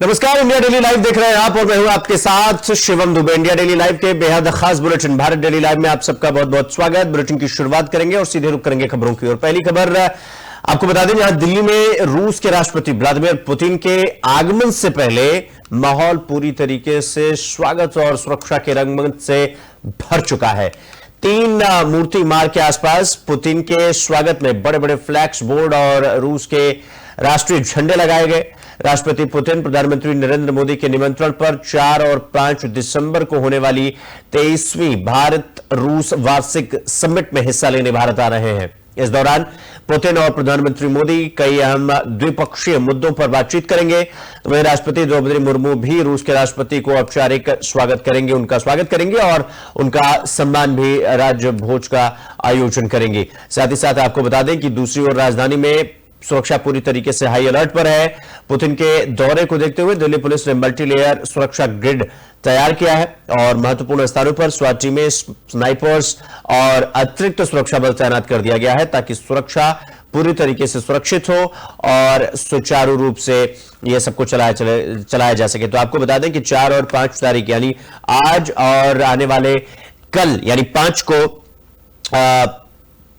नमस्कार, India daily live देख रहे हैं आप और मैं हूं आपके साथ Shivam Dubey. India daily live के बेहद खास बुलेटिन भारत डेली लाइव में आप सबका बहुत बहुत स्वागत। बुलेटिन की शुरुआत करेंगे और सीधे रुक करेंगे खबरों की ओर। पहली खबर आपको बता दें, यहां दिल्ली में रूस के राष्ट्रपति व्लादिमीर पुतिन के आगमन से पहले माहौल पूरी तरीके से स्वागत और सुरक्षा के रंगमंच से भर चुका है। 3 मूर्ति मार्ग के आसपास पुतिन के स्वागत में बड़े बड़े फ्लैक्स बोर्ड और रूस के राष्ट्रीय झंडे लगाए गए। राष्ट्रपति पुतिन प्रधानमंत्री नरेंद्र मोदी के निमंत्रण पर 4 और 5 दिसंबर को होने वाली 23वीं भारत रूस वार्षिक समिट में हिस्सा लेने भारत आ रहे हैं। इस दौरान पुतिन और प्रधानमंत्री मोदी कई अहम द्विपक्षीय मुद्दों पर बातचीत करेंगे। वहीं राष्ट्रपति द्रौपदी मुर्मू भी रूस के राष्ट्रपति को औपचारिक उनका स्वागत करेंगे और उनका सम्मान भी राज्य भोज का आयोजन करेंगे। साथ ही साथ आपको बता दें कि दूसरी ओर राजधानी में सुरक्षा पूरी तरीके से हाई अलर्ट पर है। पुतिन के दौरे को देखते हुए दिल्ली पुलिस ने मल्टीलेयर सुरक्षा ग्रिड तैयार किया है और महत्वपूर्ण स्थानों पर स्वाट टीमें, स्नाइपर्स और अतिरिक्त सुरक्षा बल तैनात कर दिया गया है ताकि सुरक्षा पूरी तरीके से सुरक्षित हो और सुचारू रूप से यह सबको चलाया जा सके। तो आपको बता दें कि 4 और 5 तारीख यानी आज और आने वाले कल यानी 5 को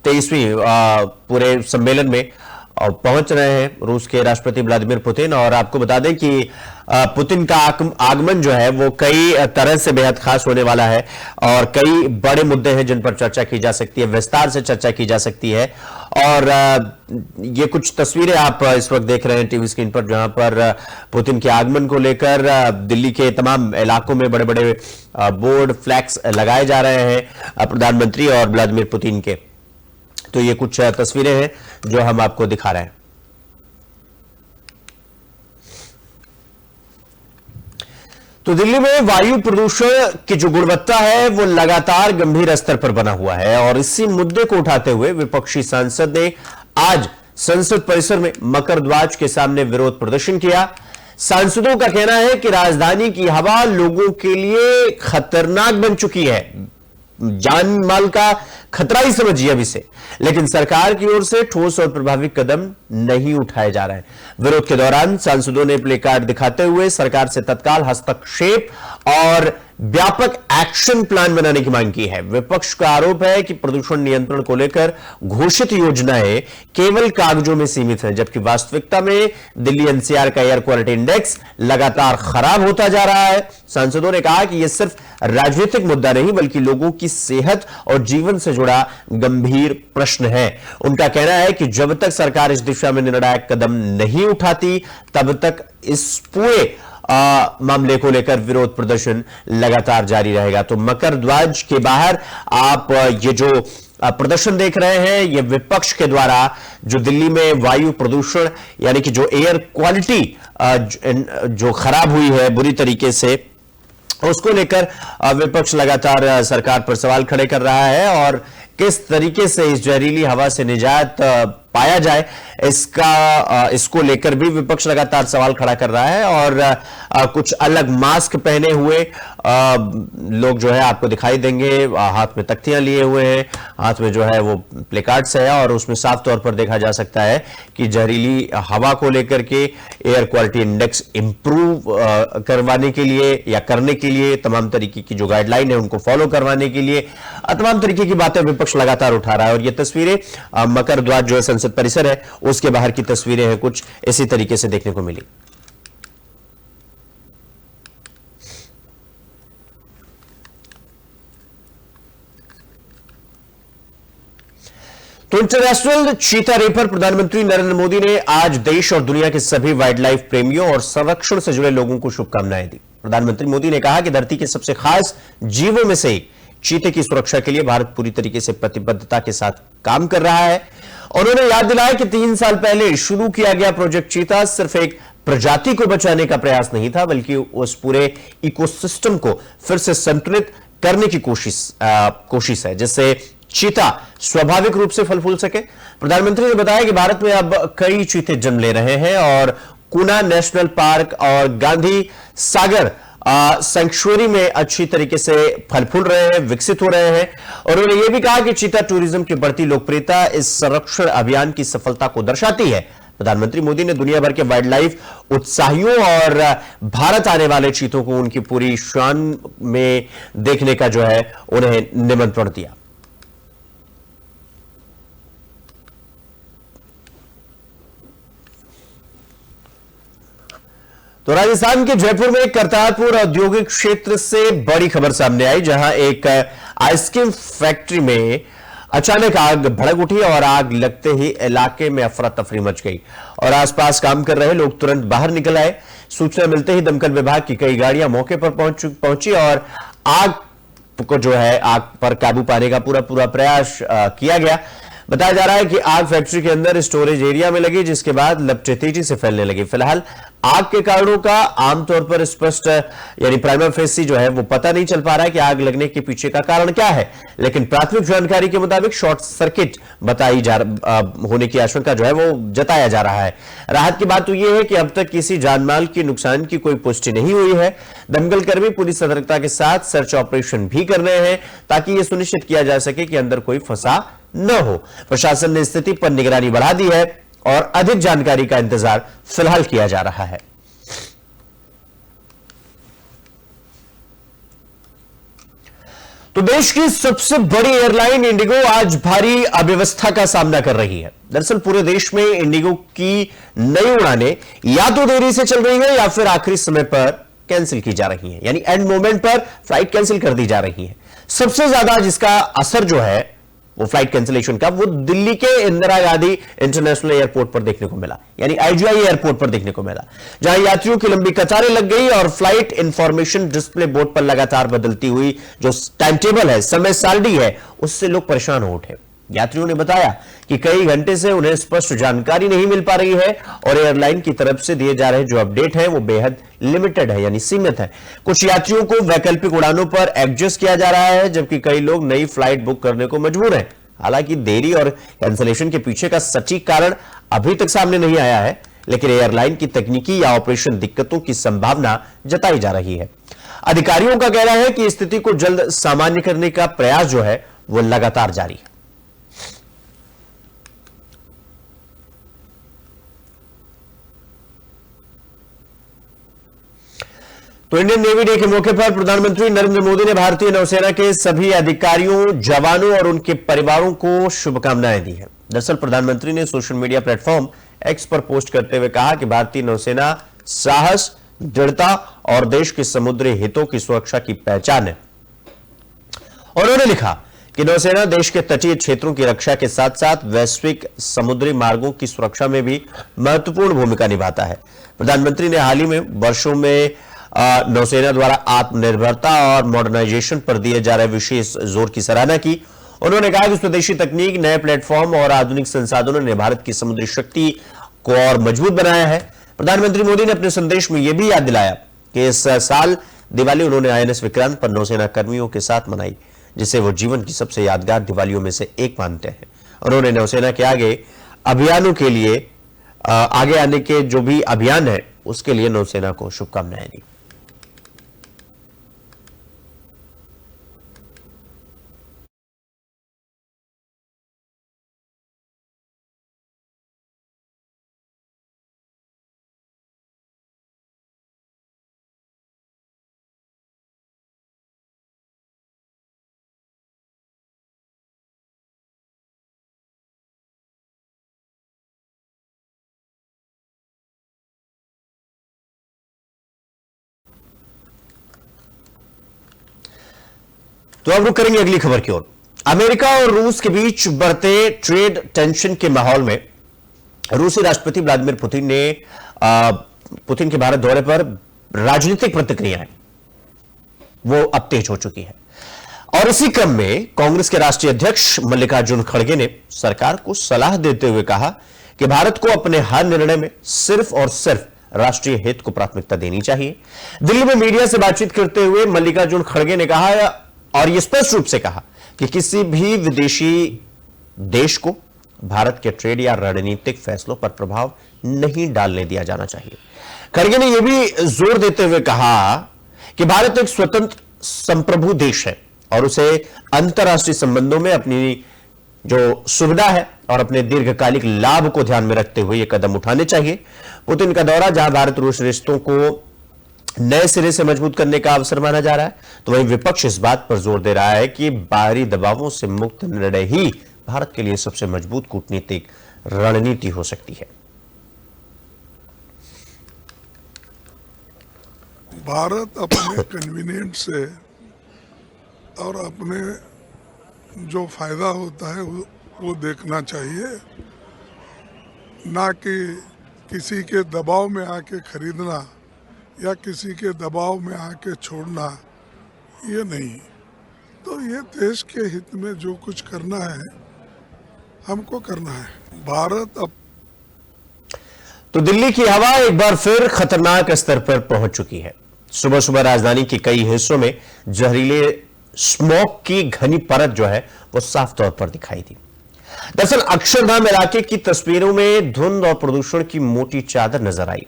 23वीं पूरे सम्मेलन में पहुंच रहे हैं रूस के राष्ट्रपति व्लादिमीर पुतिन। और आपको बता दें कि पुतिन का आगमन जो है वो कई तरह से बेहद खास होने वाला है और कई बड़े मुद्दे हैं जिन पर चर्चा की जा सकती है, विस्तार से चर्चा की जा सकती है। और ये कुछ तस्वीरें आप इस वक्त देख रहे हैं टीवी स्क्रीन पर, जहां पर पुतिन के आगमन को लेकर दिल्ली के तमाम इलाकों में बड़े बड़े बोर्ड, फ्लैक्स लगाए जा रहे हैं प्रधानमंत्री और व्लादिमीर पुतिन के। तो ये कुछ तस्वीरें हैं जो हम आपको दिखा रहे हैं। तो दिल्ली में वायु प्रदूषण की जो गुणवत्ता है वो लगातार गंभीर स्तर पर बना हुआ है और इसी मुद्दे को उठाते हुए विपक्षी सांसद ने आज संसद परिसर में मकरध्वज के सामने विरोध प्रदर्शन किया। सांसदों का कहना है कि राजधानी की हवा लोगों के लिए खतरनाक बन चुकी है, जान माल का खतरा ही समझिए अब इसे, लेकिन सरकार की ओर से ठोस और प्रभावी कदम नहीं उठाए जा रहे हैं। विरोध के दौरान सांसदों ने प्ले कार्ड दिखाते हुए सरकार से तत्काल हस्तक्षेप और व्यापक एक्शन प्लान बनाने की मांग की है। विपक्ष का आरोप है कि प्रदूषण नियंत्रण को लेकर घोषित योजनाएं केवल कागजों में सीमित हैं, जबकि वास्तविकता में दिल्ली एनसीआर का एयर क्वालिटी इंडेक्स लगातार खराब होता जा रहा है। सांसदों ने कहा कि यह सिर्फ राजनीतिक मुद्दा नहीं बल्कि लोगों की सेहत और जीवन से जुड़ा गंभीर प्रश्न है। उनका कहना है कि जब तक सरकार इस दिशा में निर्णायक कदम नहीं उठाती तब तक इस पूरे मामले को लेकर विरोध प्रदर्शन लगातार जारी रहेगा। तो मकरध्वज के बाहर आप ये जो प्रदर्शन देख रहे हैं, ये विपक्ष के द्वारा जो दिल्ली में वायु प्रदूषण यानी कि जो एयर क्वालिटी जो खराब हुई है बुरी तरीके से, उसको लेकर विपक्ष लगातार सरकार पर सवाल खड़े कर रहा है और किस तरीके से इस जहरीली हवा से निजात पाया जाए इसको लेकर भी विपक्ष लगातार सवाल खड़ा कर रहा है। और कुछ अलग मास्क पहने हुए लोग जो है आपको दिखाई देंगे, हाथ में तख्तियां लिए हुए हैं, हाथ में जो है वो प्लेकार्ड्स है और उसमें साफ तौर पर देखा जा सकता है कि जहरीली हवा को लेकर के एयर क्वालिटी इंडेक्स इंप्रूव करवाने के लिए या करने के लिए तमाम तरीके की जो गाइडलाइन है उनको फॉलो करवाने के लिए तमाम तरीके की बातें विपक्ष लगातार उठा रहा है। और ये तस्वीरें मकरध्वज जो संसद परिसर है उसके बाहर की तस्वीरें हैं, कुछ इसी तरीके से देखने को मिली। तो इंटरनेशनल चीता डे पर प्रधानमंत्री नरेंद्र मोदी ने आज देश और दुनिया के सभी वाइल्ड लाइफ प्रेमियों और संरक्षण से जुड़े लोगों को शुभकामनाएं दी। प्रधानमंत्री मोदी ने कहा कि धरती के सबसे खास जीवों में से चीते की सुरक्षा के लिए भारत पूरी तरीके से प्रतिबद्धता के साथ काम कर रहा है। उन्होंने याद दिलाया कि 3 साल पहले शुरू किया गया प्रोजेक्ट चीता सिर्फ एक प्रजाति को बचाने का प्रयास नहीं था बल्कि उस पूरे इकोसिस्टम को फिर से संतुलित करने की कोशिश है जिससे चीता स्वाभाविक रूप से फल फूल सके। प्रधानमंत्री ने बताया कि भारत में अब कई चीते जन्म ले रहे हैं और कुना नेशनल पार्क और गांधी सागर सेंचुरी में अच्छी तरीके से फल फूल रहे हैं, विकसित हो रहे हैं। और उन्होंने यह भी कहा कि चीता टूरिज्म की बढ़ती लोकप्रियता इस संरक्षण अभियान की सफलता को दर्शाती है। प्रधानमंत्री मोदी ने दुनिया भर के वाइल्ड लाइफ उत्साहियों और भारत आने वाले चीतों को उनकी पूरी शान में देखने का जो है उन्हें निमंत्रण दिया। तो राजस्थान के जयपुर में करतारपुर औद्योगिक क्षेत्र से बड़ी खबर सामने आई, जहां एक आइसक्रीम फैक्ट्री में अचानक आग भड़क उठी और आग लगते ही इलाके में अफरा तफरी मच गई और आसपास काम कर रहे लोग तुरंत बाहर निकल आए। सूचना मिलते ही दमकल विभाग की कई गाड़ियां मौके पर पहुंची और आग को जो है आग पर काबू पाने का पूरा प्रयास किया गया। बताया जा रहा है कि आग फैक्ट्री के अंदर स्टोरेज एरिया में लगी, जिसके बाद लपटें तेजी से फैलने लगी। फिलहाल आग के कारणों का आमतौर पर स्पष्ट यानी प्राइमा फेसी जो है वो पता नहीं चल पा रहा है कि आग लगने के पीछे का कारण क्या है, लेकिन प्राथमिक जानकारी के मुताबिक शॉर्ट सर्किट होने की आशंका जो है वो जताया जा रहा है। राहत की बात तो यह है कि अब तक किसी जानमाल के नुकसान की कोई पुष्टि नहीं हुई है। दमकल कर्मी पूरी सतर्कता के साथ सर्च ऑपरेशन भी कर रहे हैं ताकि यह सुनिश्चित किया जा सके कि अंदर कोई फंसा न हो। प्रशासन ने स्थिति पर निगरानी बढ़ा दी है और अधिक जानकारी का इंतजार फिलहाल किया जा रहा है। तो देश की सबसे बड़ी एयरलाइन इंडिगो आज भारी अव्यवस्था का सामना कर रही है। दरअसल पूरे देश में इंडिगो की नई उड़ानें या तो देरी से चल रही है या फिर आखिरी समय पर कैंसिल की जा रही है, यानी एंड मोमेंट पर फ्लाइट कैंसिल कर दी जा रही है। सबसे ज्यादा जिसका असर जो है वो फ्लाइट कैंसिलेशन का वो दिल्ली के इंदिरा गांधी इंटरनेशनल एयरपोर्ट पर देखने को मिला, यानी आईजीआई एयरपोर्ट पर देखने को मिला, जहां यात्रियों की लंबी कतारें लग गई और फ्लाइट इंफॉर्मेशन डिस्प्ले बोर्ड पर लगातार बदलती हुई जो टाइम टेबल है, समय सारणी है, उससे लोग परेशान हो उठे। यात्रियों ने बताया कि कई घंटे से उन्हें स्पष्ट जानकारी नहीं मिल पा रही है और एयरलाइन की तरफ से दिए जा रहे जो अपडेट है वो बेहद लिमिटेड है, यानी सीमित है। कुछ यात्रियों को वैकल्पिक उड़ानों पर एडजस्ट किया जा रहा है, जबकि कई लोग नई फ्लाइट बुक करने को मजबूर हैं। हालांकि देरी और कैंसिलेशन के पीछे का सटीक कारण अभी तक सामने नहीं आया है, लेकिन एयरलाइन की तकनीकी या ऑपरेशन दिक्कतों की संभावना जताई जा रही है। अधिकारियों का कहना है कि स्थिति को जल्द सामान्य करने का प्रयास जो है वो लगातार जारी है। तो इंडियन नेवी डे के मौके पर प्रधानमंत्री नरेंद्र मोदी ने भारतीय नौसेना के सभी अधिकारियों, जवानों और उनके परिवारों को शुभकामनाएं दी है। दरअसल प्रधानमंत्री ने सोशल मीडिया प्लेटफॉर्म एक्स पर पोस्ट करते हुए कहा कि भारतीय नौसेना साहस, दृढ़ता और देश के समुद्री हितों की सुरक्षा की पहचान है। और उन्होंने लिखा कि नौसेना देश के तटीय क्षेत्रों की रक्षा के साथ साथ वैश्विक समुद्री मार्गों की सुरक्षा में भी महत्वपूर्ण भूमिका निभाता है। प्रधानमंत्री ने हाल ही में वर्षों में नौसेना द्वारा आत्मनिर्भरता और मॉडर्नाइजेशन पर दिए जा रहे विशेष जोर की सराहना की। उन्होंने कहा कि स्वदेशी तकनीक, नए प्लेटफॉर्म और आधुनिक संसाधनों ने भारत की समुद्री शक्ति को और मजबूत बनाया है। प्रधानमंत्री मोदी ने अपने संदेश में यह भी याद दिलाया कि इस साल दिवाली उन्होंने आईएनएस विक्रांत पर नौसेना कर्मियों के साथ मनाई, जिसे वो जीवन की सबसे यादगार दिवालियों में से एक मानते हैं। उन्होंने नौसेना के आगे अभियानों के लिए आगे आने के जो भी अभियान है उसके लिए नौसेना को शुभकामनाएं दी। तो अब रुक करेंगे अगली खबर की ओर। अमेरिका और रूस के बीच बढ़ते ट्रेड टेंशन के माहौल में रूसी राष्ट्रपति व्लादिमीर पुतिन ने पुतिन के भारत दौरे पर राजनीतिक प्रतिक्रियाएं वो अब तेज हो चुकी है। और इसी क्रम में कांग्रेस के राष्ट्रीय अध्यक्ष मल्लिकार्जुन खड़गे ने सरकार को सलाह देते हुए कहा कि भारत को अपने हर निर्णय में सिर्फ और सिर्फ राष्ट्रीय हित को प्राथमिकता देनी चाहिए। दिल्ली में मीडिया से बातचीत करते हुए मल्लिकार्जुन खड़गे ने कहा और यह स्पष्ट रूप से कहा कि किसी भी विदेशी देश को भारत के ट्रेड या रणनीतिक फैसलों पर प्रभाव नहीं डालने दिया जाना चाहिए। खड़गे ने यह भी जोर देते हुए कहा कि भारत एक स्वतंत्र संप्रभु देश है और उसे अंतर्राष्ट्रीय संबंधों में अपनी जो सुविधा है और अपने दीर्घकालिक लाभ को ध्यान में रखते हुए ये कदम उठाने चाहिए। पुतिन का दौरा जहां भारत रूस रिश्तों को नए सिरे से मजबूत करने का अवसर माना जा रहा है, तो वहीं विपक्ष इस बात पर जोर दे रहा है कि बाहरी दबावों से मुक्त निर्णय ही भारत के लिए सबसे मजबूत कूटनीतिक रणनीति हो सकती है। भारत अपने कन्वीनियंट से और अपने जो फायदा होता है वो देखना चाहिए, ना कि किसी के दबाव में आके खरीदना या किसी के दबाव में आके छोड़ना, ये नहीं। तो ये देश के हित में जो कुछ करना है हमको करना है। भारत अब तो दिल्ली की हवा एक बार फिर खतरनाक स्तर पर पहुंच चुकी है। सुबह सुबह राजधानी के कई हिस्सों में जहरीले स्मोक की घनी परत जो है वो साफ तौर पर दिखाई दी। दरअसल अक्षरधाम इलाके की तस्वीरों में धुंध और प्रदूषण की मोटी चादर नजर आई,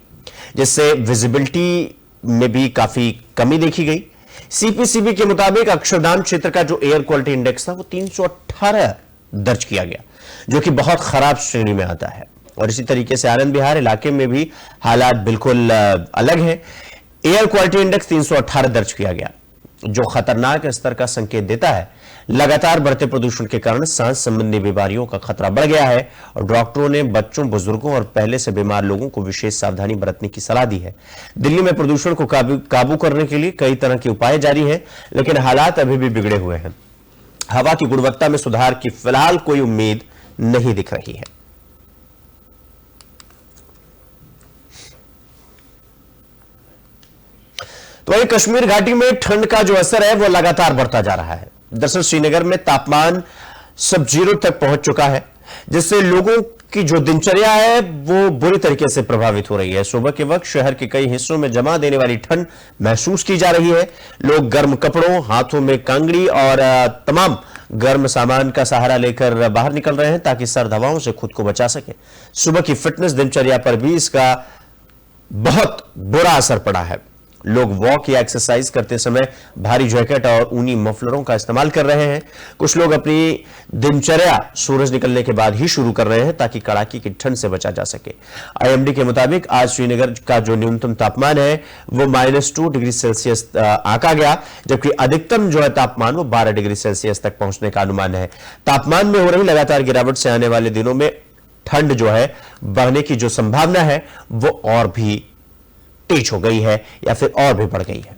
जिससे विजिबिलिटी में भी काफी कमी देखी गई। सीपीसीबी के मुताबिक अक्षरधाम क्षेत्र का जो एयर क्वालिटी इंडेक्स था वो 318 दर्ज किया गया, जो कि बहुत खराब श्रेणी में आता है। और इसी तरीके से आनंद विहार इलाके में भी हालात बिल्कुल अलग है। एयर क्वालिटी इंडेक्स 318 दर्ज किया गया, जो खतरनाक स्तर का संकेत देता है। लगातार बढ़ते प्रदूषण के कारण सांस संबंधी बीमारियों का खतरा बढ़ गया है और डॉक्टरों ने बच्चों, बुजुर्गों और पहले से बीमार लोगों को विशेष सावधानी बरतने की सलाह दी है। दिल्ली में प्रदूषण को काबू करने के लिए कई तरह के उपाय जारी हैं, लेकिन हालात अभी भी बिगड़े हुए हैं। हवा की गुणवत्ता में सुधार की फिलहाल कोई उम्मीद नहीं दिख रही है। तो वहीं कश्मीर घाटी में ठंड का जो असर है वो लगातार बढ़ता जा रहा है। दरअसल श्रीनगर में तापमान सब जीरो तक पहुंच चुका है, जिससे लोगों की जो दिनचर्या है वो बुरी तरीके से प्रभावित हो रही है। सुबह के वक्त शहर के कई हिस्सों में जमा देने वाली ठंड महसूस की जा रही है। लोग गर्म कपड़ों, हाथों में कंगड़ी और तमाम गर्म सामान का सहारा लेकर बाहर निकल रहे हैं ताकि सर्द हवाओं से खुद को बचा सके। सुबह की फिटनेस दिनचर्या पर भी इसका बहुत बुरा असर पड़ा है। लोग वॉक या एक्सरसाइज करते समय भारी जैकेट और ऊनी मफलरों का इस्तेमाल कर रहे हैं। कुछ लोग अपनी दिनचर्या सूरज निकलने के बाद ही शुरू कर रहे हैं ताकि कड़ाके की ठंड से बचा जा सके। आईएमडी के मुताबिक आज श्रीनगर का जो न्यूनतम तापमान है वो -2 डिग्री सेल्सियस आंका गया, जबकि अधिकतम जो है तापमान वो 12 डिग्री सेल्सियस तक पहुंचने का अनुमान है। तापमान में हो रही लगातार गिरावट से आने वाले दिनों में ठंड जो है बढ़ने की जो संभावना है वो और भी तेज हो गई है या फिर और भी बढ़ गई है।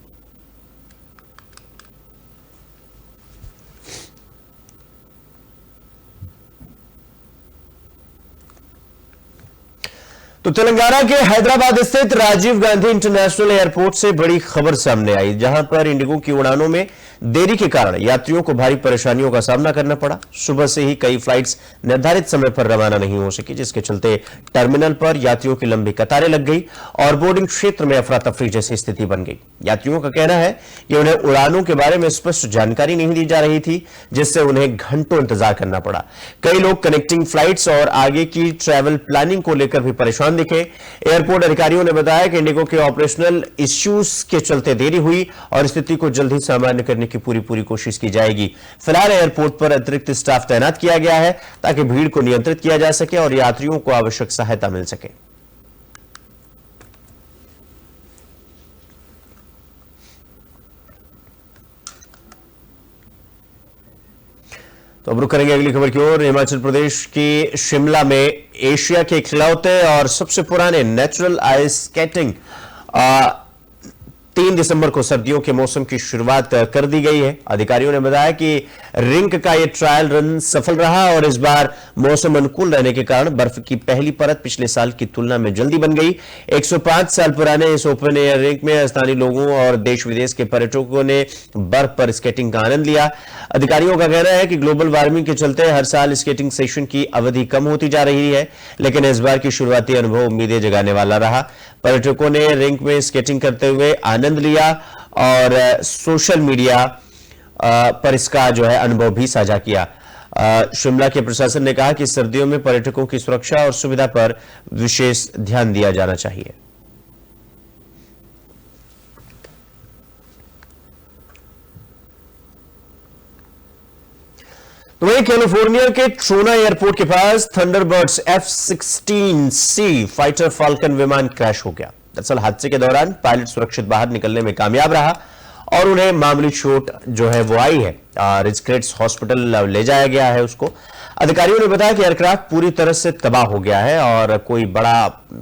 तो तेलंगाना के हैदराबाद स्थित राजीव गांधी इंटरनेशनल एयरपोर्ट से बड़ी खबर सामने आई, जहां पर इंडिगो की उड़ानों में देरी के कारण यात्रियों को भारी परेशानियों का सामना करना पड़ा। सुबह से ही कई फ्लाइट्स निर्धारित समय पर रवाना नहीं हो सकी, जिसके चलते टर्मिनल पर यात्रियों की लंबी कतारें लग गई और बोर्डिंग क्षेत्र में अफरा तफरी जैसी स्थिति बन गई। यात्रियों का कहना है कि उन्हें उड़ानों के बारे में स्पष्ट जानकारी नहीं दी जा रही थी, जिससे उन्हें घंटों इंतजार करना पड़ा। कई लोग कनेक्टिंग फ्लाइट्स और आगे की ट्रैवल प्लानिंग को लेकर भी परेशान दिखे। एयरपोर्ट अधिकारियों ने बताया कि इंडिगो के ऑपरेशनल इश्यूज के चलते देरी हुई और स्थिति को जल्द ही सामान्य करने की पूरी कोशिश की जाएगी। फिलहाल एयरपोर्ट पर अतिरिक्त स्टाफ तैनात किया गया है ताकि भीड़ को नियंत्रित किया जा सके और यात्रियों को आवश्यक सहायता मिल सके। तो अब रुक करेंगे अगली खबर की ओर। हिमाचल प्रदेश के शिमला में एशिया के इकलौते और सबसे पुराने नेचुरल आइस स्केटिंग 3 दिसंबर को सर्दियों के मौसम की शुरुआत कर दी गई है। अधिकारियों ने बताया कि रिंक का यह ट्रायल रन सफल रहा और इस बार मौसम अनुकूल रहने के कारण बर्फ की पहली परत पिछले साल की तुलना में जल्दी बन गई। 105 साल पुराने इस ओपन एयर रिंक में स्थानीय लोगों और देश विदेश के पर्यटकों ने बर्फ पर स्केटिंग का आनंद लिया। अधिकारियों का कहना है कि ग्लोबल वार्मिंग के चलते हर साल स्केटिंग सेशन की अवधि कम होती जा रही है, लेकिन इस बार की शुरुआती अनुभव उम्मीदें जगाने वाला रहा। पर्यटकों ने रिंक में स्केटिंग करते हुए आनंद लिया और सोशल मीडिया पर इसका जो है अनुभव भी साझा किया। शिमला के प्रशासन ने कहा कि सर्दियों में पर्यटकों की सुरक्षा और सुविधा पर विशेष ध्यान दिया जाना चाहिए। तो वहीं कैलिफोर्निया के ट्रोना एयरपोर्ट के पास थंडरबर्ड्स F-16C फाइटर फाल्कन विमान क्रैश हो गया। दरअसल हादसे के दौरान पायलट सुरक्षित बाहर निकलने में कामयाब रहा और उन्हें मामूली चोट जो है वो आई है। रिचक्रेट्स हॉस्पिटल ले जाया गया है उसको। अधिकारियों ने बताया कि एयरक्राफ्ट पूरी तरह से तबाह हो गया है और कोई बड़ा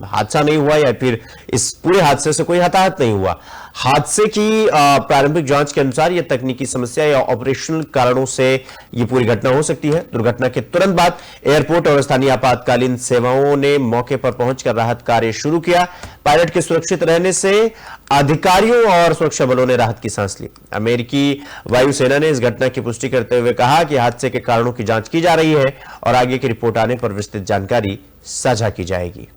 हादसा नहीं हुआ या फिर इस पूरे हादसे से कोई हताहत नहीं हुआ। हादसे की प्रारंभिक जांच के अनुसार यह तकनीकी समस्या या ऑपरेशनल कारणों से यह पूरी घटना हो सकती है। दुर्घटना के तुरंत बाद एयरपोर्ट और स्थानीय आपातकालीन सेवाओं ने मौके पर पहुंचकर राहत कार्य शुरू किया। पायलट के सुरक्षित रहने से अधिकारियों और सुरक्षा बलों ने राहत की सांस ली। अमेरिकी वायुसेना ने इस घटना की पुष्टि करते हुए कहा कि हादसे के कारणों की जांच की जा रही है और आगे की रिपोर्ट आने पर विस्तृत जानकारी साझा की जाएगी।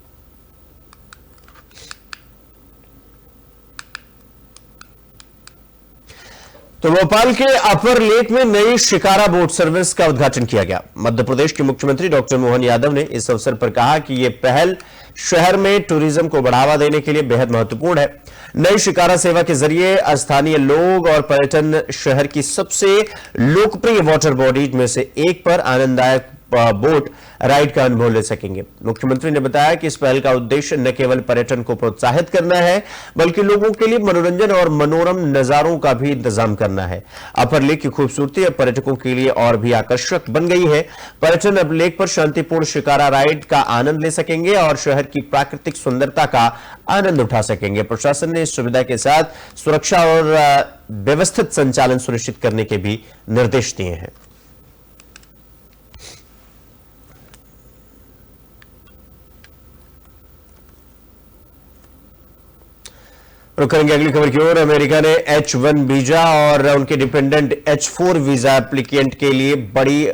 तो भोपाल के अपर लेक में नई शिकारा बोट सर्विस का उद्घाटन किया गया। मध्य प्रदेश के मुख्यमंत्री डॉक्टर मोहन यादव ने इस अवसर पर कहा कि यह पहल शहर में टूरिज्म को बढ़ावा देने के लिए बेहद महत्वपूर्ण है। नई शिकारा सेवा के जरिए स्थानीय लोग और पर्यटन शहर की सबसे लोकप्रिय वाटर बॉडीज में से एक पर आनंददायक बोट राइड का अनुभव ले सकेंगे। मुख्यमंत्री ने बताया कि इस पहल का उद्देश्य न केवल पर्यटन को प्रोत्साहित करना है बल्कि लोगों के लिए मनोरंजन और मनोरम नजारों का भी इंतजाम करना है। अपर लेक की खूबसूरती अब पर्यटकों के लिए और भी आकर्षक बन गई है। पर्यटन अब लेक पर शांतिपूर्ण शिकारा राइड का आनंद ले सकेंगे और शहर की प्राकृतिक सुंदरता का आनंद उठा सकेंगे। प्रशासन ने इस सुविधा के साथ सुरक्षा और व्यवस्थित संचालन सुनिश्चित करने के भी निर्देश दिए हैं। रुक करेंगे अगली खबर की ओर। अमेरिका ने H1 वीजा और उनके डिपेंडेंट H4 वीजा एप्लीकेंट के लिए बड़ी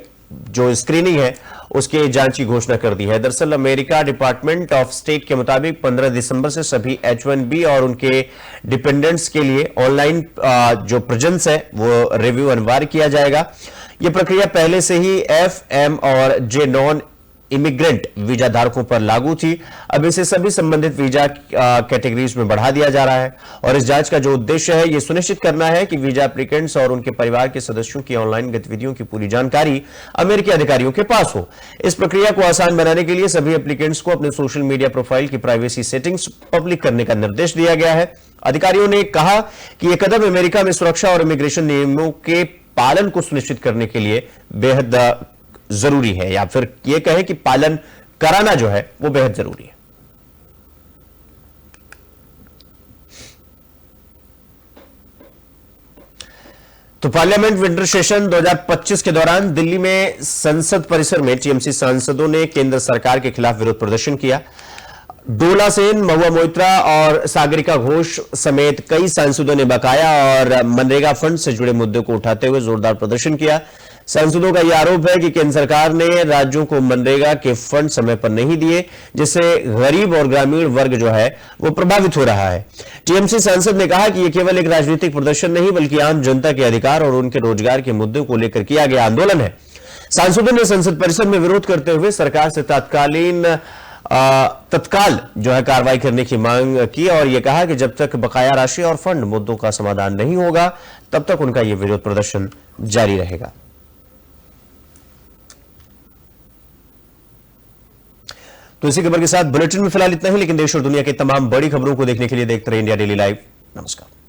जो स्क्रीनिंग है उसके जांच की घोषणा कर दी है। दरअसल अमेरिका डिपार्टमेंट ऑफ स्टेट के मुताबिक 15 दिसंबर से सभी H1B और उनके डिपेंडेंट्स के लिए ऑनलाइन जो प्रेजेंस है वो रिव्यू अनिवार्य किया जाएगा। यह प्रक्रिया पहले से ही FM और J नॉन इमिग्रेंट वीजा धारकों पर लागू थी। अब इसे सभी संबंधित वीजा कैटेगरीज में बढ़ा दिया जा रहा है और इस जांच का जो उद्देश्य है यह सुनिश्चित करना है कि वीजा एप्लीकेंट्स और उनके परिवार के सदस्यों की ऑनलाइन गतिविधियों की पूरी जानकारी अमेरिकी अधिकारियों के पास हो। इस प्रक्रिया को आसान बनाने के लिए सभी एप्लीकेंट्स को अपने सोशल मीडिया प्रोफाइल की प्राइवेसी सेटिंग्स पब्लिक करने का निर्देश दिया गया है। अधिकारियों ने कहा कि यह कदम अमेरिका में सुरक्षा और इमिग्रेशन नियमों के पालन को सुनिश्चित करने के लिए बेहद जरूरी है, या फिर यह कहें कि पालन कराना जो है वो बेहद जरूरी है। तो पार्लियामेंट विंटर सेशन 2025 के दौरान दिल्ली में संसद परिसर में टीएमसी सांसदों ने केंद्र सरकार के खिलाफ विरोध प्रदर्शन किया। डोला सेन, महुआ मोइत्रा और सागरिका घोष समेत कई सांसदों ने बकाया और मनरेगा फंड से जुड़े मुद्दे को उठाते हुए जोरदार प्रदर्शन किया। सांसदों का यह आरोप है कि केंद्र सरकार ने राज्यों को मनरेगा के फंड समय पर नहीं दिए, जिससे गरीब और ग्रामीण वर्ग जो है वो प्रभावित हो रहा है। टीएमसी सांसद ने कहा कि यह केवल एक राजनीतिक प्रदर्शन नहीं बल्कि आम जनता के अधिकार और उनके रोजगार के मुद्दों को लेकर किया गया आंदोलन है। सांसदों ने संसद परिसर में विरोध करते हुए सरकार से तत्काल जो है कार्रवाई करने की मांग की और यह कहा कि जब तक बकाया राशि और फंड मुद्दों का समाधान नहीं होगा तब तक उनका यह विरोध प्रदर्शन जारी रहेगा। तो इसी खबर के साथ बुलेटिन में फिलहाल इतना ही, लेकिन देश और दुनिया की तमाम बड़ी खबरों को देखने के लिए देखते रहिए इंडिया डेली लाइव। नमस्कार।